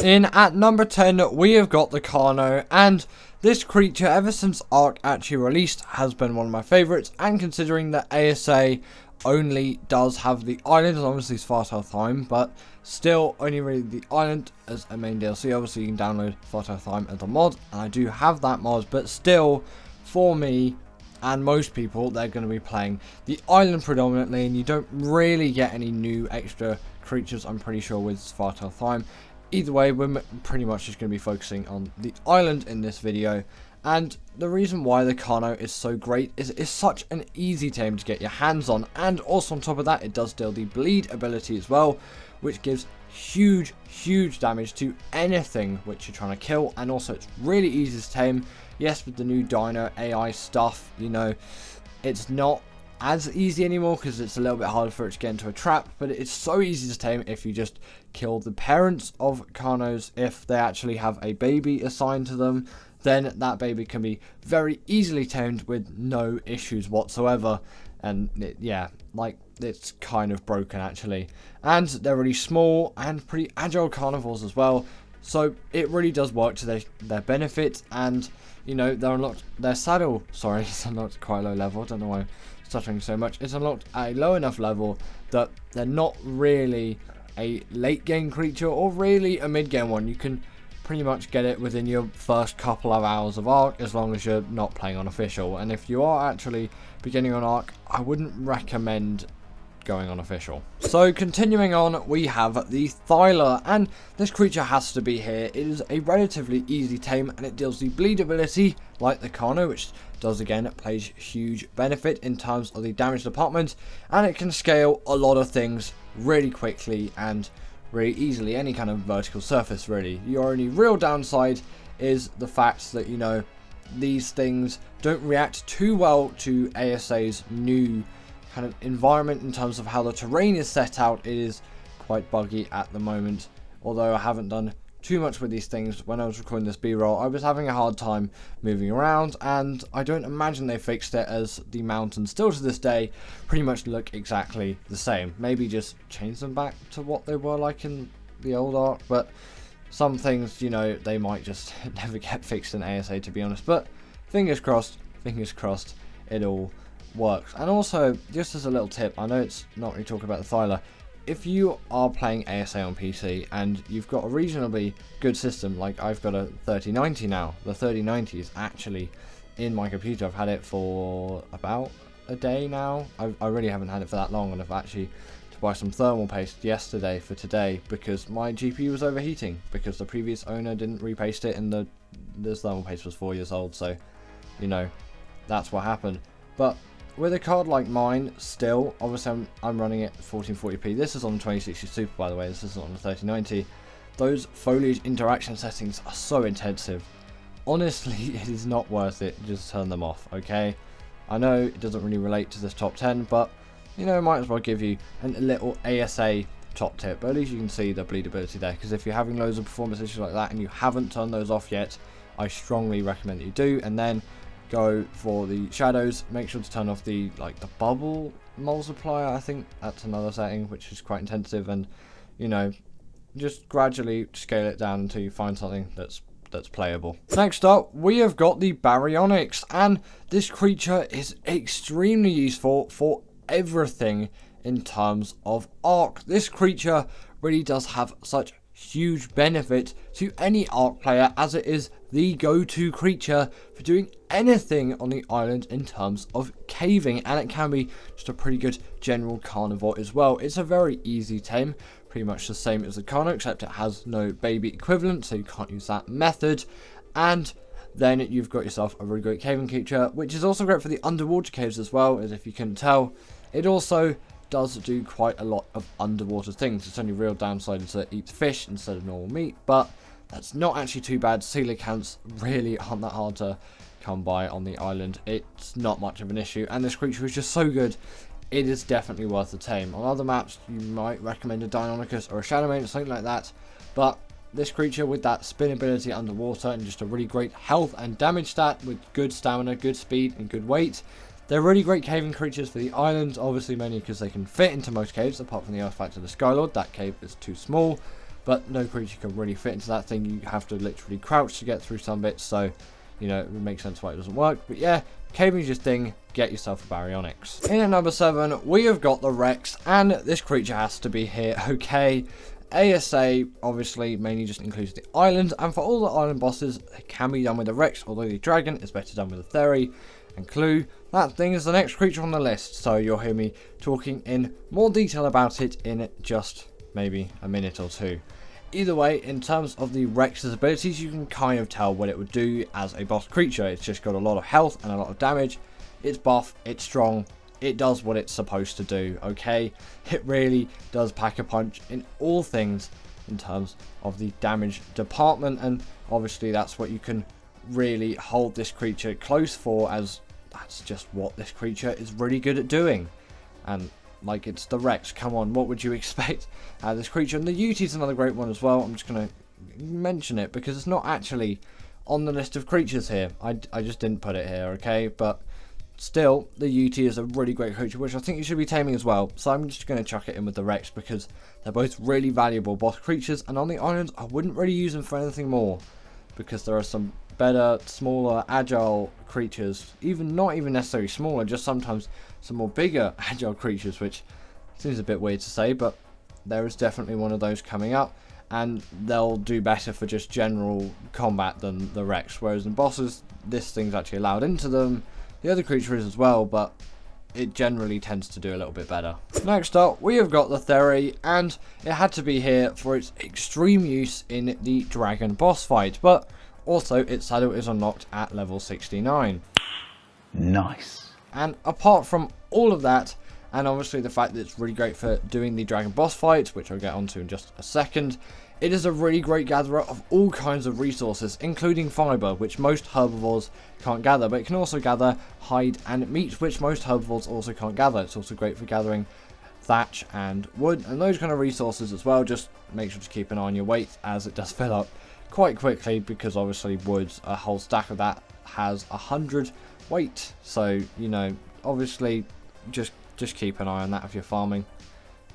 In at number 10, we have got the Carno, and this creature, ever since Arc actually released, has been one of my favourites, and considering that ASA only does have the island, obviously it's fast health time, but still only really the island as a main DLC. Obviously you can download fast health time as a mod, and I do have that mod, but still, for me and most people, they're going to be playing the island predominantly, and you don't really get any new extra creatures, I'm pretty sure, with fast health time. Either way, we're pretty much just going to be focusing on the island in this video. And the reason why the Carno is so great is it's such an easy tame to get your hands on. And also on top of that, it does deal the bleed ability as well, which gives huge damage to anything which you're trying to kill. And also it's really easy to tame. Yes, with the new Dino AI stuff, you know, it's not as easy anymore because it's a little bit harder for it to get into a trap, but it's so easy to tame if you just kill the parents of Carnos. If they actually have a baby assigned to them, then that baby can be very easily tamed with no issues whatsoever. And yeah, like, it's kind of broken actually. And they're really small and pretty agile carnivores as well, so it really does work to their benefit. And you know, they're unlocked, their saddle, sorry, it's unlocked quite low level, I don't know why I'm stuttering so much. It's unlocked at a low enough level that they're not really a late game creature or really a mid game one. You can pretty much get it within your first couple of hours of Arc, as long as you're not playing on official. And if you are actually beginning on Arc, I wouldn't recommend going on official. So continuing on, we have the Thrall, and this creature has to be here. It is a relatively easy tame, and it deals the bleed ability like the Carno, which does again plays huge benefit in terms of the damage department, and it can scale a lot of things really quickly and really easily, any kind of vertical surface really. Your only real downside is the fact that, you know, these things don't react too well to ASA's new kind of environment in terms of how the terrain is set out. It is quite buggy at the moment, although I haven't done too much with these things. When I was recording this b-roll, I was having a hard time moving around, and I don't imagine they fixed it, as the mountains still to this day pretty much look exactly the same. Maybe just change them back to what they were like in the old Arc, but some things, you know, they might just never get fixed in ASA, to be honest. But fingers crossed it all works. And also, just as a little tip, I know it's not really talking about the Thrall, if you are playing ASA on PC and you've got a reasonably good system, like I've got a 3090 now, the 3090 is actually in my computer. I've had it for about a day now. I really haven't had it for that long, and I've actually to buy some thermal paste yesterday for today because my GPU was overheating because the previous owner didn't repaste it, and this thermal paste was 4 years old, so you know, that's what happened. But with a card like mine, still, obviously I'm running it 1440p. This is on 2060 Super, by the way. This isn't on the 3090. Those foliage interaction settings are so intensive. Honestly, it is not worth it. Just turn them off, okay? I know it doesn't really relate to this top 10, but, you know, might as well give you a little ASA top tip. But at least you can see the bleed ability there, because if you're having loads of performance issues like that and you haven't turned those off yet, I strongly recommend that you do. And then go for the shadows. Make sure to turn off the bubble multiplier. I think that's another setting which is quite intensive, and you know, just gradually scale it down until you find something that's playable. Next up, we have got the Bionics, and this creature is extremely useful for everything in terms of Arc. This creature really does have such huge benefit to any Arc player, as it is the go-to creature for doing anything on the island in terms of caving, and it can be just a pretty good general carnivore as well. It's a very easy tame, pretty much the same as the Carno, except it has no baby equivalent, so you can't use that method. And then you've got yourself a really great caving creature, which is also great for the underwater caves as well, as if you couldn't tell. It also does do quite a lot of underwater things. Its only real downside is that it eats fish instead of normal meat, but that's not actually too bad. Coelacanths really aren't that hard to come by on the island. It's not much of an issue, and this creature is just so good, it is definitely worth the tame. On other maps, you might recommend a Deinonychus or a Shadowmane or something like that, but this creature with that spin ability underwater and just a really great health and damage stat with good stamina, good speed, and good weight, they're really great caving creatures for the island, obviously mainly because they can fit into most caves, apart from the Earth Factor, the Skylord. That cave is too small. but no creature can really fit into that thing. You have to literally crouch to get through some bits, so you know, it would make sense why it doesn't work. But yeah, caving's your thing, get yourself a Baryonyx. In at number 7, we have got the Rex, and this creature has to be here, okay? ASA obviously mainly just includes the island, and for all the island bosses, it can be done with the Rex, although the dragon is better done with the Theory. And clue, that thing is the next creature on the list, so you'll hear me talking in more detail about it in just maybe a minute or two. Either way, in terms of the Rex's abilities, you can kind of tell what it would do as a boss creature. It's just got a lot of health and a lot of damage. It's buff, it's strong, it does what it's supposed to do, okay? It really does pack a punch in all things in terms of the damage department, and obviously that's what you can really hold this creature close for, as that's just what this creature is really good at doing. And like, it's the Rex, come on, what would you expect out of this creature? And the UT is another great one as well. I'm just going to mention it because it's not actually on the list of creatures here. I just didn't put it here, okay? But still, the UT is a really great creature, which I think you should be taming as well. So I'm just going to chuck it in with the Rex because they're both really valuable boss creatures. And on the islands, I wouldn't really use them for anything more because there are some better, smaller, agile creatures, not even necessarily smaller, just sometimes some more bigger agile creatures, which seems a bit weird to say, but there is definitely one of those coming up, and they'll do better for just general combat than the Rex, whereas in bosses, this thing's actually allowed into them. The other creature is as well, but it generally tends to do a little bit better. Next up, we have got the Theory, and it had to be here for its extreme use in the dragon boss fight, but also its saddle is unlocked at level 69. Nice. And apart from all of that, and obviously the fact that it's really great for doing the dragon boss fight, which I'll get onto in just a second, it is a really great gatherer of all kinds of resources, including fibre, which most herbivores can't gather, but it can also gather hide and meat, which most herbivores also can't gather. It's also great for gathering thatch and wood and those kind of resources as well. Just make sure to keep an eye on your weight, as it does fill up quite quickly, because obviously wood, a whole stack of that has 100 weight, so you know, obviously just keep an eye on that if you're farming,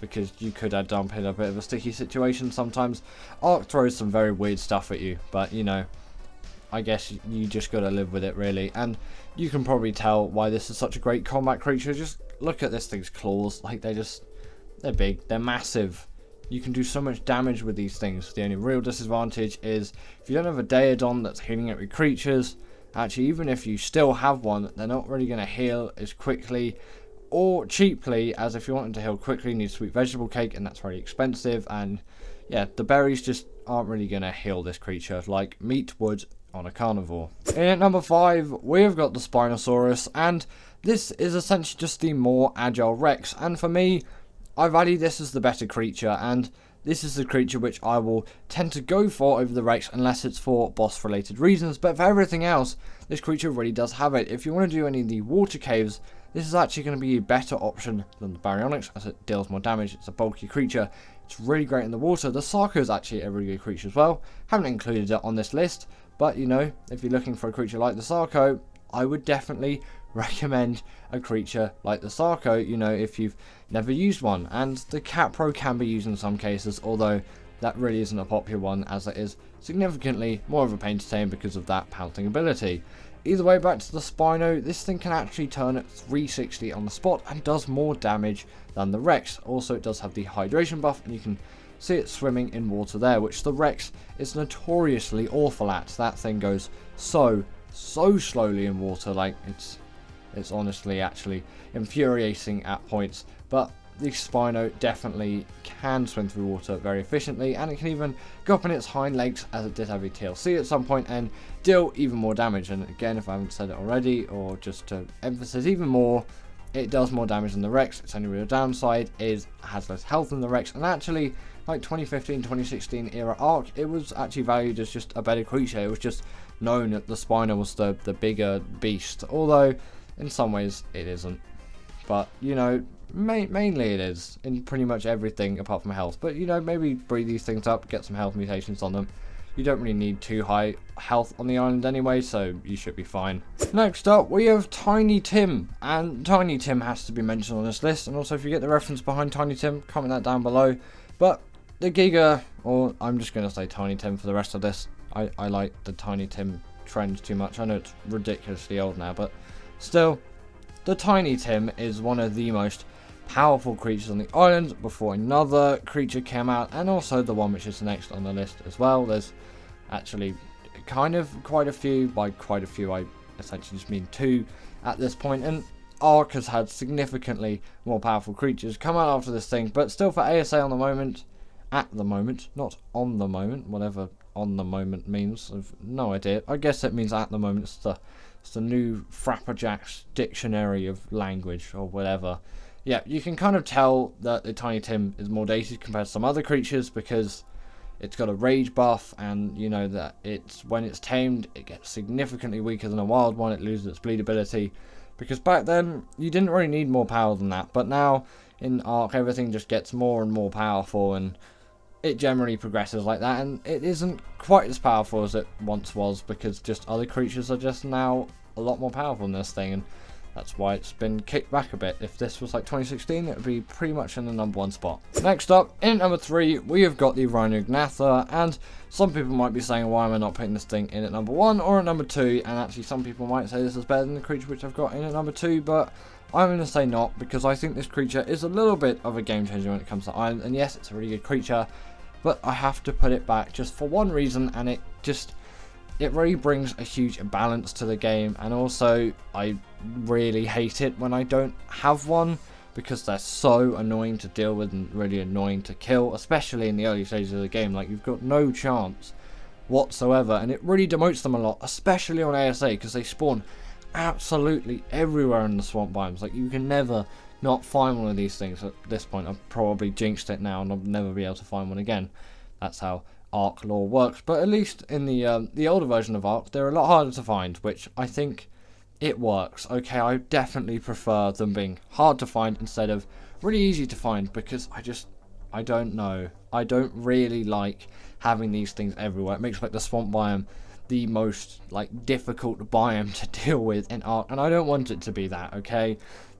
because you could end up in a bit of a sticky situation sometimes. Arc throws some very weird stuff at you, but you know, I guess you just gotta live with it really. And you can probably tell why this is such a great combat creature. Just look at this thing's claws, like they're big, they're massive. You can do so much damage with these things. The only real disadvantage is if you don't have a Daedon that's healing up your creatures, actually even if you still have one, they're not really going to heal as quickly or cheaply, as if you want them to heal quickly you need sweet vegetable cake, and that's very expensive. And yeah, the berries just aren't really going to heal this creature like meat would on a carnivore. In at number 5, we have got the Spinosaurus, and this is essentially just the more agile Rex, and for me, I value this as the better creature, and this is the creature which I will tend to go for over the Rex unless it's for boss related reasons, but for everything else, this creature really does have it. If you want to do any of the water caves, this is actually going to be a better option than the Baryonyx, as it deals more damage. It's a bulky creature, it's really great in the water. The Sarco is actually a really good creature as well. Haven't included it on this list, but you know, if you're looking for a creature like the Sarco, I would definitely recommend a creature like the Sarco, you know, if you've never used one. And the Capro can be used in some cases, although that really isn't a popular one, as it is significantly more of a pain to tame because of that pouncing ability. Either way, back to the Spino, this thing can actually turn at 360 on the spot and does more damage than the Rex. Also, it does have the hydration buff, and you can see it swimming in water there, which the Rex is notoriously awful at. That thing goes so slowly in water, like it's honestly actually infuriating at points. But the Spino definitely can swim through water very efficiently, and it can even go up on its hind legs, as it did have a TLC at some point, and deal even more damage. And again, if I haven't said it already, or just to emphasize even more, it does more damage than the Rex. Its only real downside is it has less health than the Rex, and actually, like 2015-2016 era Arc, it was actually valued as just a better creature. It was just known that the Spino was the bigger beast, although in some ways it isn't. But you know, mainly it is in pretty much everything apart from health. But you know, maybe breed these things up, get some health mutations on them. You don't really need too high health on the island anyway, so you should be fine. Next up, we have Tiny Tim, and Tiny Tim has to be mentioned on this list. And also, if you get the reference behind Tiny Tim, comment that down below. But the Giga, or I'm just going to say Tiny Tim for the rest of this. I like the Tiny Tim trend too much. I know it's ridiculously old now, but still, the Tiny Tim is one of the most powerful creatures on the island before another creature came out, and also the one which is next on the list as well. There's actually kind of quite a few. By quite a few, I essentially just mean 2 at this point, and Ark has had significantly more powerful creatures come out after this thing, but still for ASA on the moment, at the moment, not on the moment, whatever on the moment means, I've no idea. I guess it means at the moment. It's the new Frapperjack's dictionary of language or whatever. Yeah, you can kind of tell that the Tiny Tim is more dated compared to some other creatures because it's got a rage buff, and you know that when it's tamed, it gets significantly weaker than a wild one. It loses its bleed ability, because back then you didn't really need more power than that, but now in Ark everything just gets more and more powerful, and it generally progresses like that, and it isn't quite as powerful as it once was because just other creatures are just now a lot more powerful than this thing, and that's why it's been kicked back a bit. If this was like 2016, it would be pretty much in the #1 spot. Next up, in number 3, we have got the Rhinognatha, and some people might be saying, why am I not putting this thing in at number 1 or at number 2, and actually some people might say this is better than the creature which I've got in at number 2, but I'm going to say not, because I think this creature is a little bit of a game changer when it comes to Island, and yes, it's a really good creature, but I have to put it back just for one reason, and it really brings a huge imbalance to the game, and also I really hate it when I don't have one, because they're so annoying to deal with and really annoying to kill, especially in the early stages of the game. Like, you've got no chance whatsoever, and it really demotes them a lot, especially on ASA, because they spawn absolutely everywhere in the swamp biomes. Like, you can never not find one of these things. At this point, I've probably jinxed it now, and I'll never be able to find one again. That's how Ark lore works, but at least in the older version of Ark, they're a lot harder to find, which I think it works. Okay, I definitely prefer them being hard to find instead of really easy to find, because I don't know. I don't really like having these things everywhere. It makes like the swamp biome the most like difficult biome to deal with in Ark, and I don't want it to be that, okay?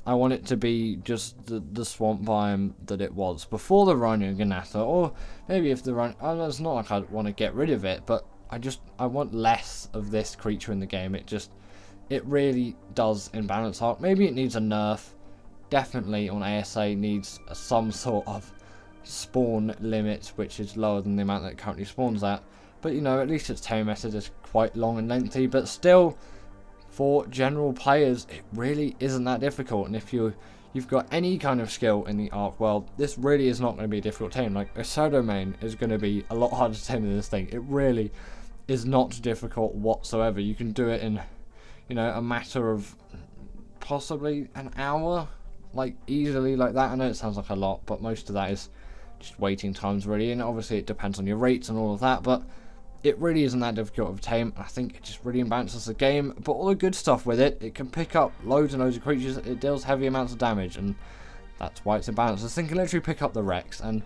I want it to be just the swamp biome that it was before the Rhinognatha, or maybe if the Rhino... it's not like I want to get rid of it, but I want less of this creature in the game. It really does imbalance Ark. Maybe it needs a nerf. Definitely on ASA needs some sort of spawn limit, which is lower than the amount that it currently spawns at. But you know, at least its tame method is quite long and lengthy, but still, for general players, it really isn't that difficult. And if you've got any kind of skill in the Ark world, this really is not going to be a difficult tame. Like, a Shadow Main is going to be a lot harder to tame than this thing. It really is not difficult whatsoever. You can do it in, you know, a matter of possibly an hour, like easily like that. I know it sounds like a lot, but most of that is just waiting times really, and obviously it depends on your rates and all of that, but it really isn't that difficult of a tame. I think it just really imbalances the game, but all the good stuff with it, it can pick up loads and loads of creatures, it deals heavy amounts of damage, and that's why it's imbalanced. This thing can literally pick up the Rex, and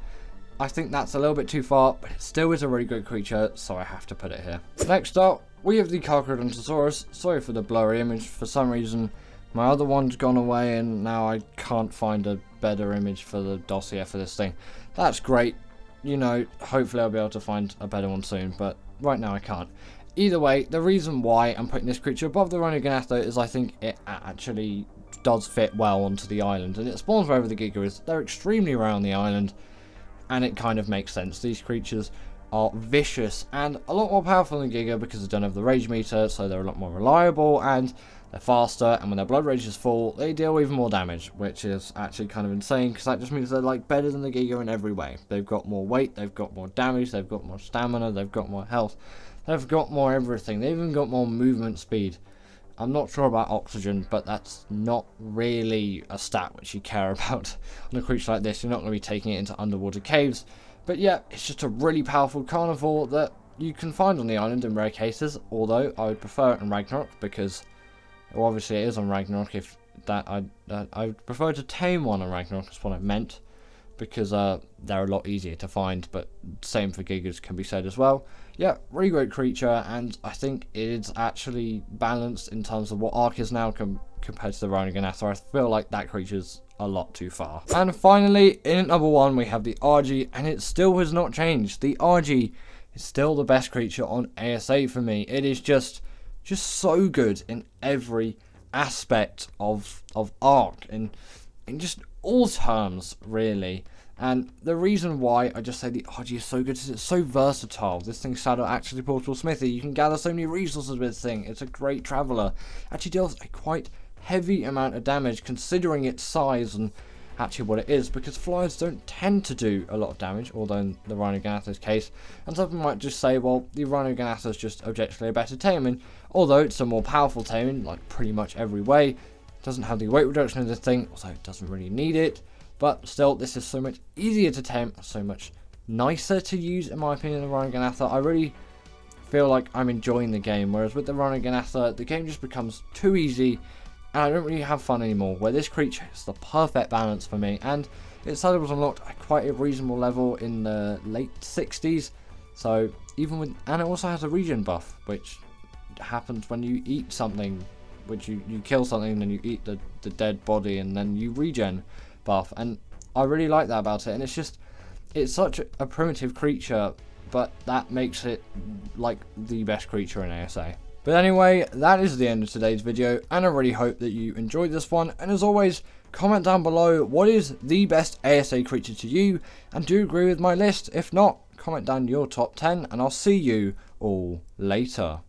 I think that's a little bit too far, but it still is a really good creature, so I have to put it here. Next up, we have the Kronosaurus. Sorry for the blurry image, for some reason my other one's gone away, and now I can't find a better image for the dossier for this thing. That's great, you know, hopefully I'll be able to find a better one soon, but right now I can't. Either way, the reason why I'm putting this creature above the Rhinognatha is I think it actually does fit well onto the island, and it spawns wherever the Giga is. They're extremely rare on the island, and it kind of makes sense. These creatures are vicious and a lot more powerful than Giga because they don't have the rage meter, so they're a lot more reliable, and they're faster, and when their blood rage is full, they deal even more damage, which is actually kind of insane, because that just means they're like better than the Giga in every way. They've got more weight, they've got more damage, they've got more stamina, they've got more health, they've got more everything. They've even got more movement speed. I'm not sure about oxygen, but that's not really a stat which you care about on a creature like this. You're not going to be taking it into underwater caves. But yeah, it's just a really powerful carnivore that you can find on the island in rare cases, although I would prefer it in Raasclark, because, well, obviously it is on Raasclark. If that, I would prefer to tame one on Raasclark, is what I meant, because they're a lot easier to find, but same for Gigas can be said as well. Yeah, really great creature, and I think it's actually balanced in terms of what Ark is now compared to the Rhinognatha. I feel like that creature's a lot too far. And finally, in at number 1, we have the RG, and it still has not changed. The RG is still the best creature on ASA for me. It is just so good in every aspect of Arc, in just all terms, really. And the reason why I just say the RG is so good is it's so versatile. This thing's Shadow actually portable smithy. You can gather so many resources with this thing. It's a great traveller. Actually deals a quite heavy amount of damage considering its size and actually what it is, because flyers don't tend to do a lot of damage, although in the Rhinoganatha's case. And some people might just say, well, the Rhinoganatha is just objectively a better taming, although it's a more powerful taming, like pretty much every way. It doesn't have the weight reduction of this thing, although it doesn't really need it. But still, this is so much easier to tame, so much nicer to use, in my opinion, than the Rhinoganatha. I really feel like I'm enjoying the game, whereas with the Rhinoganatha, the game just becomes too easy, and I don't really have fun anymore, where this creature is the perfect balance for me, and its saddle was unlocked at quite a reasonable level in the late 60s, so even with, and it also has a regen buff, which happens when you eat something, which you kill something, and then you eat the dead body, and then you regen buff, and I really like that about it. And it's such a primitive creature, but that makes it like the best creature in ASA. But anyway, that is the end of today's video, and I really hope that you enjoyed this one. And as always, comment down below what is the best ASA creature to you, and do you agree with my list? If not, comment down your top 10, and I'll see you all later.